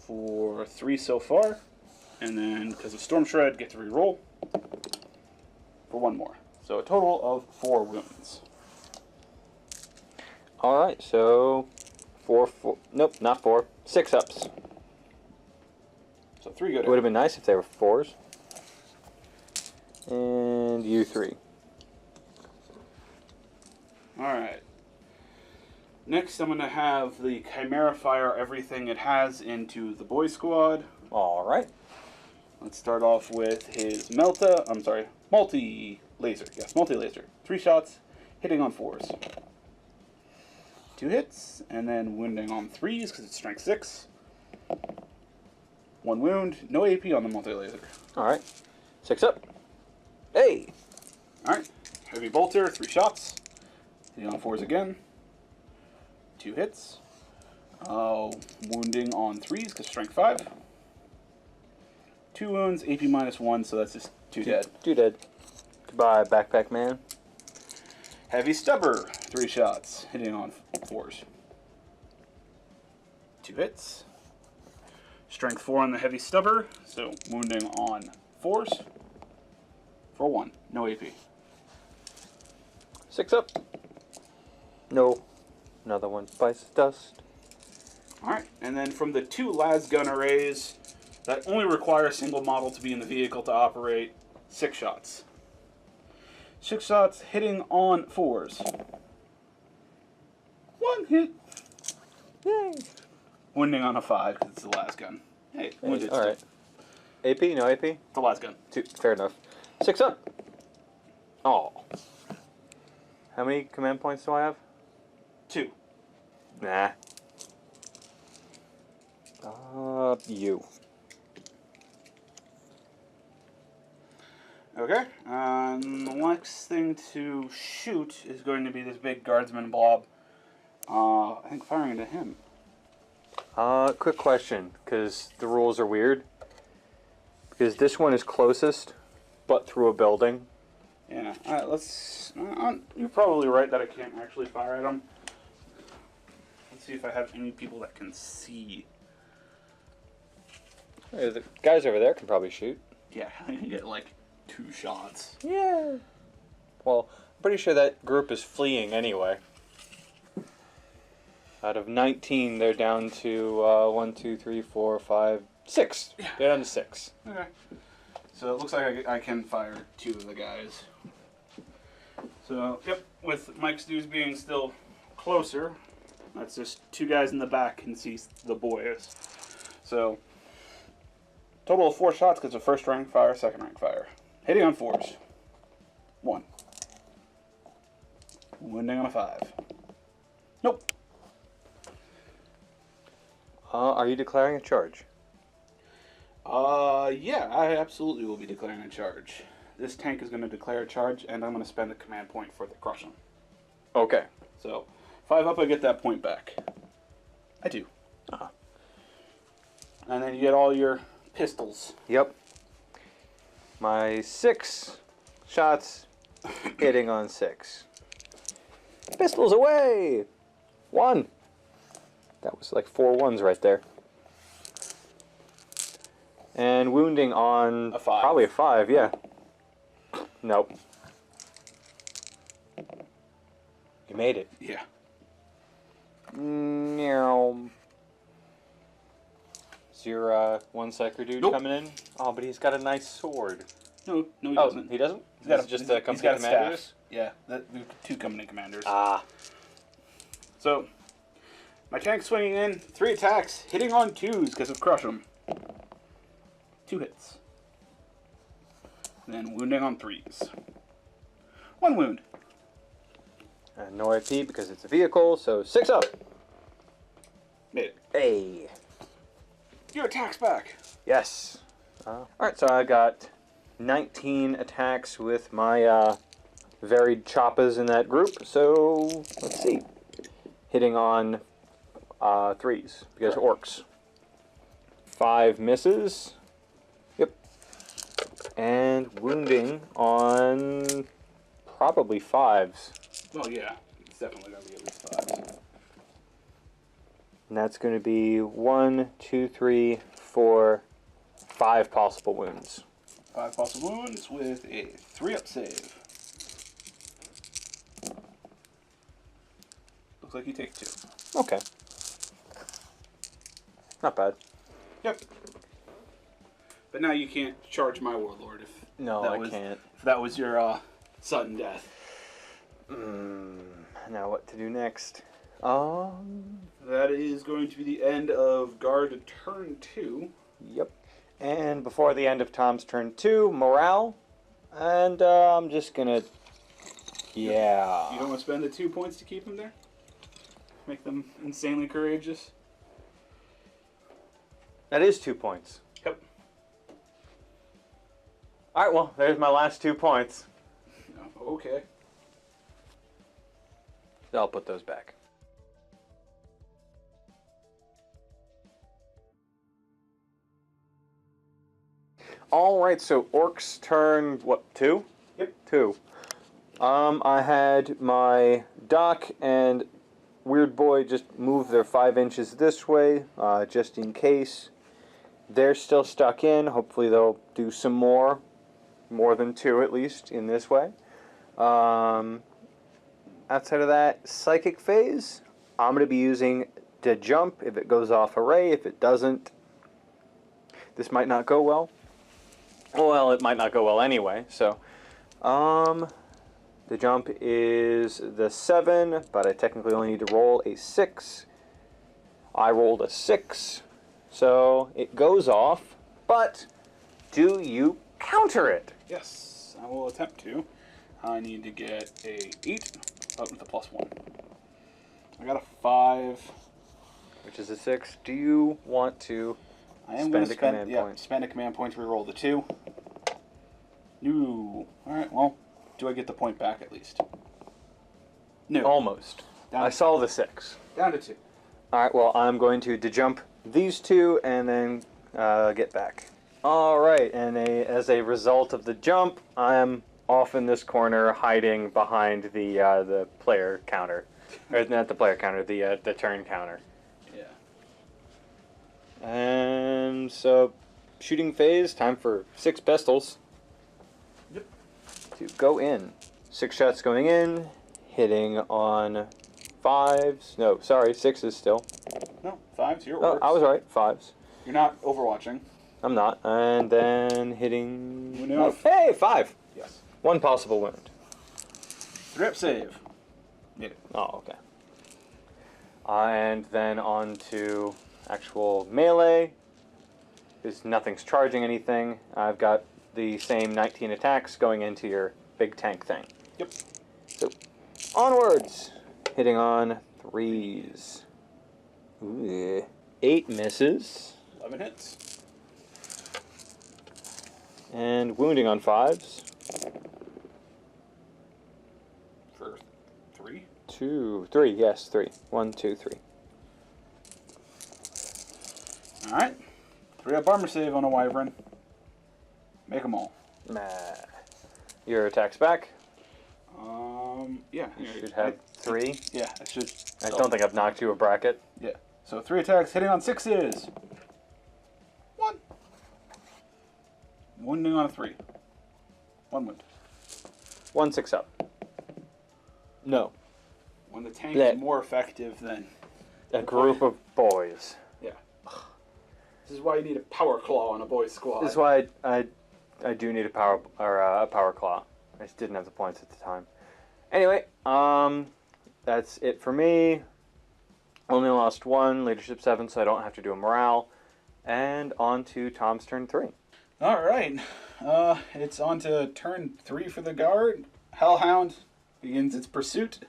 For 3 so far. And then, because of Storm Shred, get to re-roll. For 1 more. So a total of 4 wounds. Alright, so 4. Nope, not 4. 6-ups. So 3 go It down. would have been nice if they were 4s. And you 3. Alright. Next, I'm going to have the Chimera fire everything it has into the boy squad. Alright. Let's start off with his multi-laser. Yes, multi-laser. 3 shots, hitting on 4s. 2 hits, and then wounding on 3s because it's strength 6. 1 wound, no AP on the multi-laser. Alright. 6 up. Hey! Alright, heavy bolter, 3 shots. Hitting on 4s again. 2 hits. Wounding on 3s because strength 5. 2 wounds, AP -1, so that's just 2 dead. 2 dead. Goodbye, backpack man. Heavy stubber, 3 shots, hitting on 4s. 2 hits. Strength 4 on the heavy stubber, so wounding on 4s. For 1, no AP. 6 up. No. Another one bites dust. Alright, and then from the 2 las gun arrays that only require a single model to be in the vehicle to operate, 6 shots. 6 shots hitting on 4s. 1 hit. Yay! Wounding on a 5 because it's the las gun. Hey, wounded. Alright. AP? No AP? The las gun. 2. Fair enough. 6 up. Oh. How many command points do I have? 2. Nah. You. Okay, the next thing to shoot is going to be this big guardsman blob. I think firing into him. Quick question, because the rules are weird. Because this one is closest, but through a building. Yeah, alright, let's... you're probably right that I can't actually fire at him. Let's see if I have any people that can see. Hey, the guys over there can probably shoot. Yeah, I can get like 2 shots. Yeah. Well, I'm pretty sure that group is fleeing anyway. Out of 19, they're down to 1, 2, 3, 4, 5, 6. Yeah. They're down to 6. Okay. So it looks like I can fire 2 of the guys. So, yep, with Mike's dudes being still closer, that's just 2 guys in the back can see the boys. So, total of 4 shots because of first rank fire, second rank fire. Hitting on 4s. 1. Wounding on a 5. Nope. Are you declaring a charge? Yeah, I absolutely will be declaring a charge. This tank is going to declare a charge, and I'm going to spend a command point for the crush him. Okay. So, 5 up, I get that point back. I do. Uh-huh. And then you get all your pistols. Yep. My 6 shots hitting on 6. Pistols away! 1. That was like 4 ones right there. And wounding on A 5. probably a 5, yeah. Nope. You made it. Yeah. Meow. Is your 1 sector dude Nope. coming in? Oh, but he's got a nice sword. No, he Oh, doesn't. he doesn't? He's got This is just the he's company got a commanders? staff. Yeah, the 2 company commanders. Ah. So, my tank's swinging in, 3 attacks, hitting on 2s because of crush 'em. 2 hits. Then wounding on 3s. 1 wound. No IP because it's a vehicle, so 6 up. Made it. Hey. Your attack's back. Yes. Alright, so I got 19 attacks with my varied choppas in that group. So, let's see. Hitting on 3s because orcs. 5 misses. Yep. And wounding on probably 5s. Well, yeah, it's definitely going to be at least 5. And that's going to be 1, 2, 3, 4, 5 possible wounds. 5 possible wounds with a 3-up save. Looks like you take 2. Okay. Not bad. Yep. But now you can't charge my warlord if No, that I was, can't. If that was your sudden death. Now what to do next? That is going to be the end of guard turn 2. Yep. And before the end of Tom's turn 2, morale. And I'm just gonna... Yeah. You don't want to spend the 2 points to keep them there? Make them insanely courageous? That is 2 points. Yep. Alright, well, there's my last 2 points. Okay. I'll put those back. Alright, so Orks turn, what, 2? Yep. 2. I had my Doc and Weird Boy just move their 5 inches this way, just in case. They're still stuck in. Hopefully they'll do some more than 2 at least, in this way. Outside of that, Psychic Phase, I'm going to be using the jump if it goes off array. If it doesn't, this might not go well. Well, it might not go well anyway, so... the jump is the 7, but I technically only need to roll a 6. I rolled a 6, so it goes off, but do you counter it? Yes, I will attempt to. I need to get a 8, but with a +1. I got a 5. Which is a 6. Do you want to I am going to spend a command yeah, point? spend a command point to reroll the 2. No. Alright, well, do I get the point back at least? No. Almost. Down I to- saw the 6. Down to 2. Alright, well, I'm going to dejump these 2 and then get back. Alright, and as a result of the jump, I'm off in this corner hiding behind the player counter. Or not the player counter, the turn counter. Yeah. And so, shooting phase, time for 6 pistols. Yep. To go in. 6 shots going in, hitting on 5s. No, sorry, 6s still. No, 5's your Oh, Orks. I was right, 5s. You're not overwatching. I'm not. And then hitting... You know. Oh, hey, 5! Yes. 1 possible wound. 3-up save. Made it. Oh, okay. And then on to actual melee. Because nothing's charging anything. I've got the same 19 attacks going into your big tank thing. Yep. So, onwards. Hitting on 3s. Ooh, 8 misses. 11 hits. And wounding on 5s. For 3. 2, 3, yes, 3. 1, 2, 3. Alright. 3-up armor save on a wyvern. Make them all. Nah. Your attack's back. Yeah. You should have 3. Yeah, I should. I don't think I've knocked you a bracket. Yeah. So 3 attacks hitting on 6s. 1. Wounding on a 3. 1 wound. 1 6 up. No. When the tank Blech. is more effective than... A group of boys. Yeah. This is why you need a power claw on a boys squad. This is why I do need a power claw. I just didn't have the points at the time. Anyway, that's it for me. Only lost 1, leadership 7, so I don't have to do a morale. And on to Tom's turn 3. Alright. It's on to turn 3 for the guard. Hellhound begins its pursuit.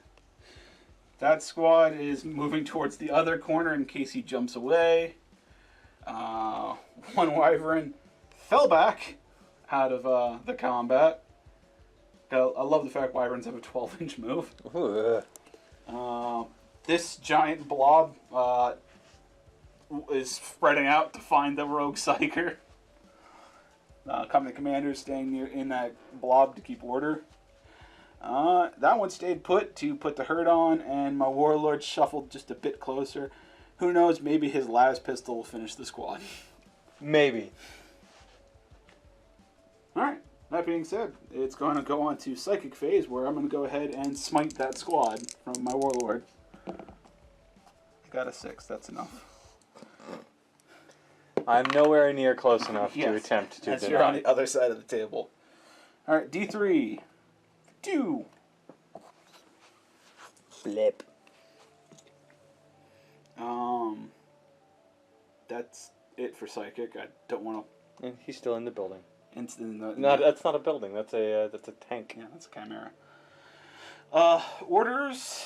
That squad is moving towards the other corner in case he jumps away. One wyvern fell back out of the combat. I love the fact wyverns have a 12-inch move. This giant blob is spreading out to find the rogue psyker. Company commander is staying in that blob to keep order. That one stayed put to put the hurt on, and my warlord shuffled just a bit closer. Who knows, maybe his last pistol will finish the squad. Maybe. Alright, that being said, it's going to go on to Psychic Phase, where I'm going to go ahead and smite that squad from my warlord. Got a 6, that's enough. I'm nowhere near close enough to Yes, attempt to as deny. you're on the other side of the table. Alright, D3. 2. Flip. That's it for Psychic. I don't want to And he's still in the building. That's not a building. That's a tank. Yeah, that's a chimera. Orders.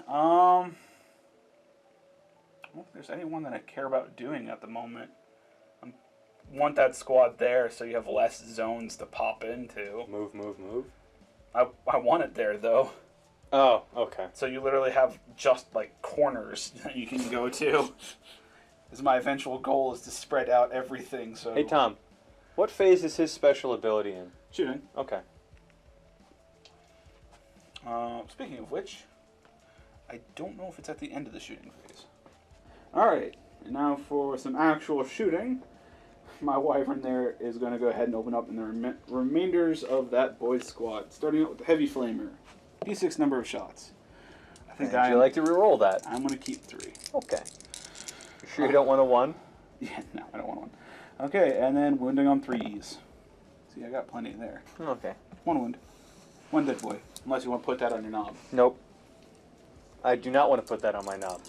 I don't think there's anyone that I care about doing at the moment. I want that squad there so you have less zones to pop into. Move. I want it there though. Oh, okay. So you literally have just like corners that you can go to. Because my eventual goal is to spread out everything. So. Hey Tom, what phase is his special ability in? Shooting. Okay. Speaking of which, I don't know if it's at the end of the shooting phase. Alright, and now for some actual shooting. My wyvern there is going to go ahead and open up in the remainders of that boys' squad. Starting out with the heavy flamer. D6 number of shots. I think Would you like to re-roll that? I'm going to keep 3. Okay. You sure you don't want a 1? Yeah, no, I don't want 1. Okay, and then wounding on 3s. See, I got plenty there. Okay. 1 wound. 1 dead boy. Unless you want to put that on your knob. Nope. I do not want to put that on my knob.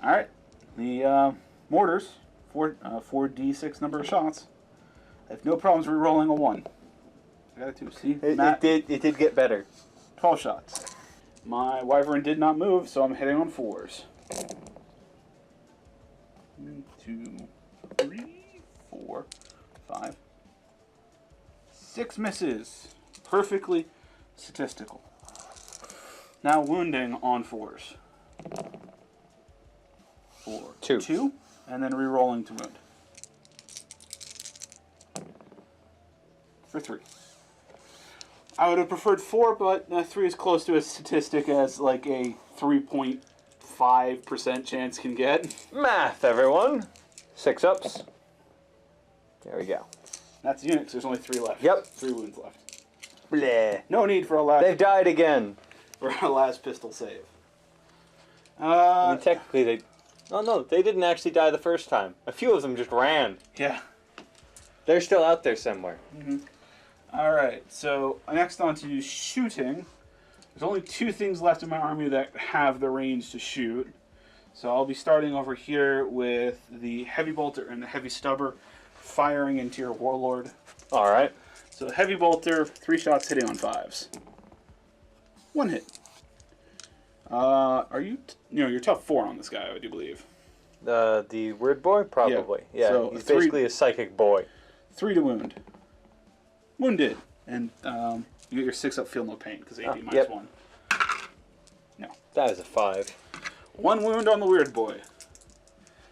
Alright. The mortars, 4d6 number of shots. I have no problems re-rolling a 1. I got a 2. See, Matt? It did get better. 12 shots. My wyvern did not move, so I'm hitting on 4s. 1, 2, 3, 4, 5. 6 misses. Perfectly statistical. Now wounding on 4s. 4. 2. And then re-rolling to wound. For 3. I would have preferred 4, but 3 is close to a statistic as like a 3.5% chance can get. Math, everyone. 6 ups. There we go. That's the unit, so there's only 3 left. Yep. 3 wounds left. Bleh. No need for a last. They've died again. For a last pistol save. I mean, technically they... Oh, no, they didn't actually die the first time. A few of them just ran. Yeah. They're still out there somewhere. Mm-hmm. Alright, so next on to shooting. There's only 2 things left in my army that have the range to shoot. So I'll be starting over here with the heavy bolter and the heavy stubber firing into your warlord. Alright. So the heavy bolter, 3 shots hitting on 5s. 1 hit. Are you, you're tough 4 on this guy, I do believe. The weird boy? Probably. Yeah, So he's 3 basically a psychic boy. 3 to wound. Wounded. And you get your 6 up, feel no pain, because AP minus yep. 1. No. That is a 5. 1 wound on the weird boy.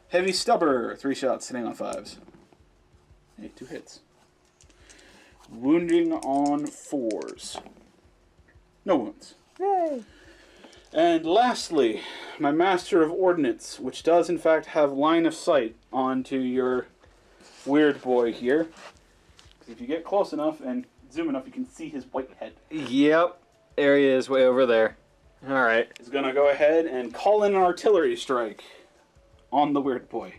Heavy stubber, 3 shots hitting on 5s. Hey, 2 hits. Wounding on 4s. No wounds. Yay! And lastly, my Master of Ordnance, which does in fact have line of sight onto your weird boy here. Because if you get close enough and zoom enough, you can see his white head. Yep. There he is, way over there. Alright. He's going to go ahead and call in an artillery strike on the weird boy.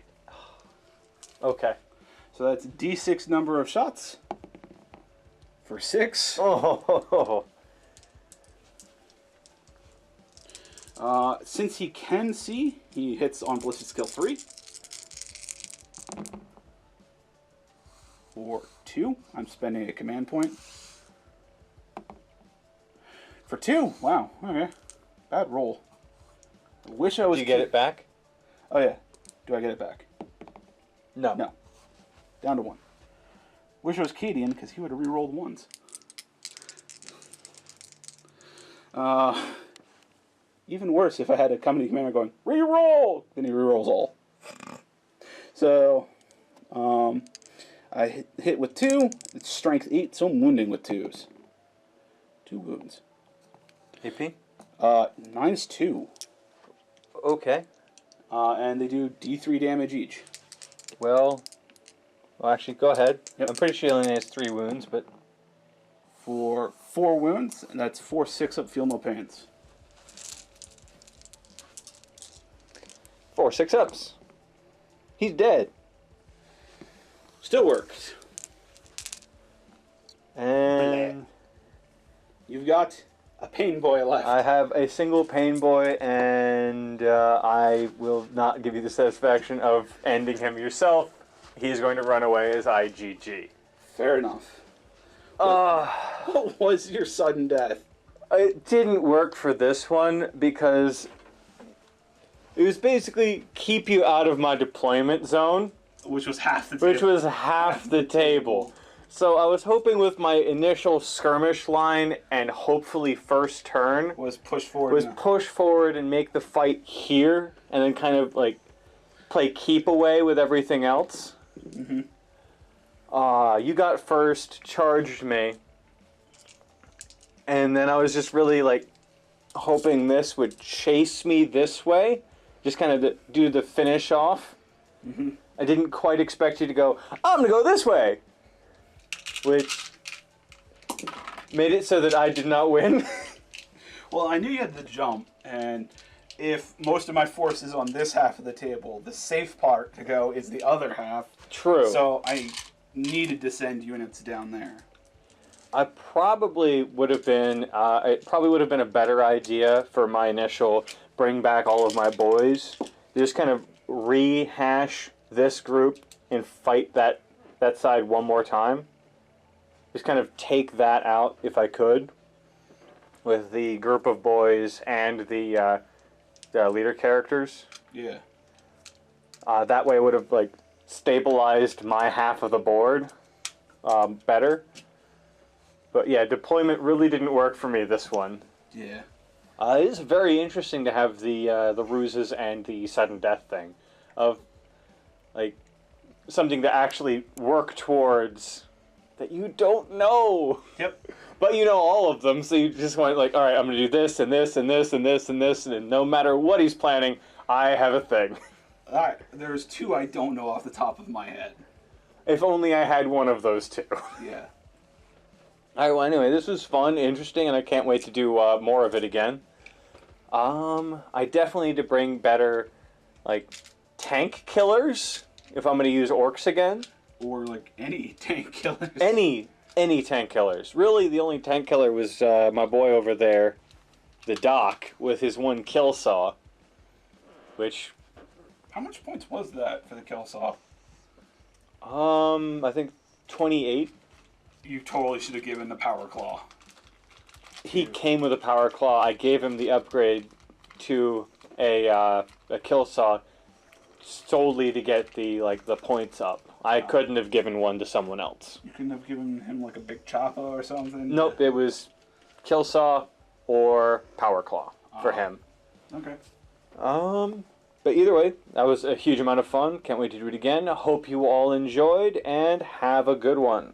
Okay. So that's D6 number of shots. For 6. Oh. Since he can see, he hits on ballistic skill 3. For 2, I'm spending a command point. For 2, wow, okay. Bad roll. I wish I was... Did you get it back? Oh yeah. Do I get it back? No. No. Down to 1. Wish I was Cadian, because he would have re-rolled 1s. Even worse if I had a company commander going, re-roll! Then he re-rolls all. So, I hit with 2. It's strength 8, so I'm wounding with 2s. 2 wounds. AP? Mine's 2. Okay. And they do D3 damage each. Well, actually, go ahead. Yep. I'm pretty sure he only has 3 wounds, but... For 4 wounds, and that's 4 6-up, feel no pains. 4 6-ups. He's dead. Still works. And... You've got a pain boy left. I have a single pain boy, and I will not give you the satisfaction of ending him yourself. he's going to run away as IGG. Fair enough. What was your sudden death? It didn't work for this one because it was basically keep you out of my deployment zone, Which was half the table. which was half the table. So I was hoping with my initial skirmish line and hopefully first turn Was push forward. was push forward and make the fight here and then kind of like play keep away with everything else. Mm-hmm. You got first, charged me, and then I was just really like hoping this would chase me this way, just kind of do the finish off. Mm-hmm. I didn't quite expect you to go, I'm gonna go this way, which made it so that I did not win. Well, I knew you had the jump, and if most of my force is on this half of the table, the safe part to go is the other half. True. So I needed to send units down there. I probably would have been. It probably would have been a better idea for my initial bring back all of my boys. Just kind of rehash this group and fight that side one more time. Just kind of take that out if I could, with the group of boys and the leader characters. Yeah. That way, it would have like stabilized my half of the board better. But yeah, deployment really didn't work for me this one. Yeah. It is very interesting to have the ruses and the sudden death thing, of like something to actually work towards that you don't know. Yep. But you know all of them, so you just want like, all right, I'm gonna do this and this and this and this and this, and no matter what he's planning, I have a thing. Alright, there's two I don't know off the top of my head. If only I had one of those two. Yeah. Alright, well anyway, this was fun, interesting, and I can't wait to do more of it again. I definitely need to bring better, like, tank killers, if I'm going to use orcs again. Or, like, any tank killers. Any tank killers. Really, the only tank killer was my boy over there, the Doc, with his one kill saw, which... How much points was that for the kill saw? I think 28. You totally should have given the power claw. He came with a power claw. I gave him the upgrade to a kill saw solely to get the points up. I couldn't have given one to someone else. You couldn't have given him like a big choppa or something? Nope, it was kill saw or power claw for him. Okay. But either way, that was a huge amount of fun. Can't wait to do it again. Hope you all enjoyed and have a good one.